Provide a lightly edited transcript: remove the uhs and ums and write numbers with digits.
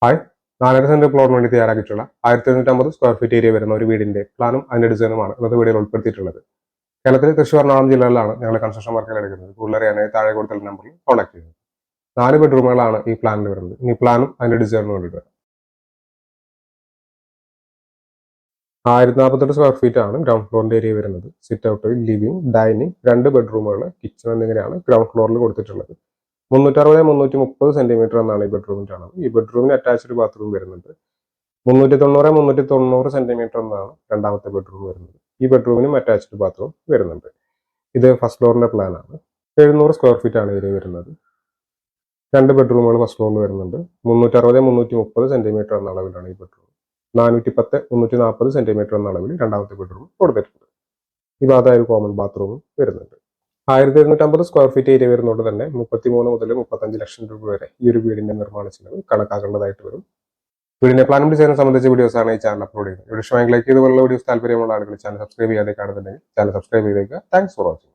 Hi, 4.5 saint പ്ലോട്ടിന് വേണ്ടി തയ്യാറാക്കിയിട്ടുള്ള 1750 square feet area വരുന്ന ഒരു വീടിന്റെ പ്ലാനും അതിന്റെ ഡിസൈനുമാണ് ഇന്നത്തെ വീഡിയോയിൽ ഉൾപ്പെടുത്തിയിട്ടുള്ളത്. കേരളത്തിലെ തൃശ്ശൂർ, എറണാകുളം ജില്ലകളിലാണ് ഞങ്ങൾ കൺസ്ട്രക്ഷൻ വർക്കുകൾ എടുക്കുന്നത്. കൂടുതൽ അറിയാനായി താഴെ കൊടുത്തുള്ള നമ്പറിൽ കോൺടാക്ട് ചെയ്യുന്നത്. 4 ബെഡ്റൂമുകളാണ് ഈ പ്ലാനിൽ വരുന്നത്. ഈ പ്ലാനും അതിന്റെ ഡിസൈനും വേണ്ടിയിട്ട് 1048 സ്ക്വയർ ഫീറ്റ് ആണ് ഗ്രൗണ്ട് ഫ്ലോറിന്റെ ഏരിയ വരുന്നത്. സിറ്റ് ഔട്ട്, ലിവിംഗ്, ഡൈനിങ്, 2 ബെഡ്റൂമുകൾ, കിച്ചൺ എന്നിങ്ങനെയാണ് ഗ്രൗണ്ട് ഫ്ലോറിൽ കൊടുത്തിട്ടുള്ളത്. 360-330 സെന്റിമീറ്റർ എന്നാണ് ഈ ബെഡ്റൂമിന്റെ അളവ്. ഈ ബെഡ്റൂമിന് അറ്റാച്ച്ഡ് ബാത്റൂം വരുന്നുണ്ട്. 390-390 സെന്റിമീറ്റർ എന്നാണ് രണ്ടാമത്തെ ബെഡ്റൂം വരുന്നത്. ഈ ബെഡ്റൂമിനും അറ്റാച്ച്ഡ് ബാത്റൂം വരുന്നുണ്ട്. ഇത് ഫസ്റ്റ് ഫ്ലോറിന്റെ പ്ലാൻ ആണ്. 700 സ്ക്വയർ ഫീറ്റ് ആണ് ഏരിയ വരുന്നത്. 2 ബെഡ്റൂമുകൾ ഫസ്റ്റ് ഫ്ലോറിൽ വരുന്നുണ്ട്. 360-330 സെന്റിമീറ്റർ എന്ന അളവിലാണ് ഈ ബെഡ്റൂം. 410-340 സെന്റിമീറ്റർ എന്ന അളവിൽ രണ്ടാമത്തെ ബെഡ്റൂം കൊടുത്തിട്ടുണ്ട്. ഈ ഭാഗത്തായി കോമൺ ബാത്റൂമും വരുന്നുണ്ട്. 1750 സ്ക്വയർ ഫീറ്റ് ഏരിയ വരുന്നതുകൊണ്ട് തന്നെ 33 മുതൽ 35 ലക്ഷം രൂപ വരെ ഈ ഒരു വീടിന്റെ നിർമ്മാണ ചെലവ് കണക്കാക്കേണ്ടതായിട്ട് വരും. വീടിന്റെ പ്ലാനും ഡിസൈനും സംബന്ധിച്ച വീഡിയോസ് ആണ് ഈ ചാനൽ അപ്ലോഡ് ചെയ്യുന്നത്. ഇവിടെ ഇഷ്ടമെങ്കിൽ ലൈക്ക് ചെയ്തുള്ള വീഡിയോസ് താല്പര്യമുള്ള ആളുകൾ ചാനൽ സബ്സ്ക്രൈബ് ചെയ്യാതെ കാണുന്നുണ്ടെങ്കിൽ ചാനൽ സബ്സ്ക്രൈബ് ചെയ്തേക്കുക. Thanks for watching.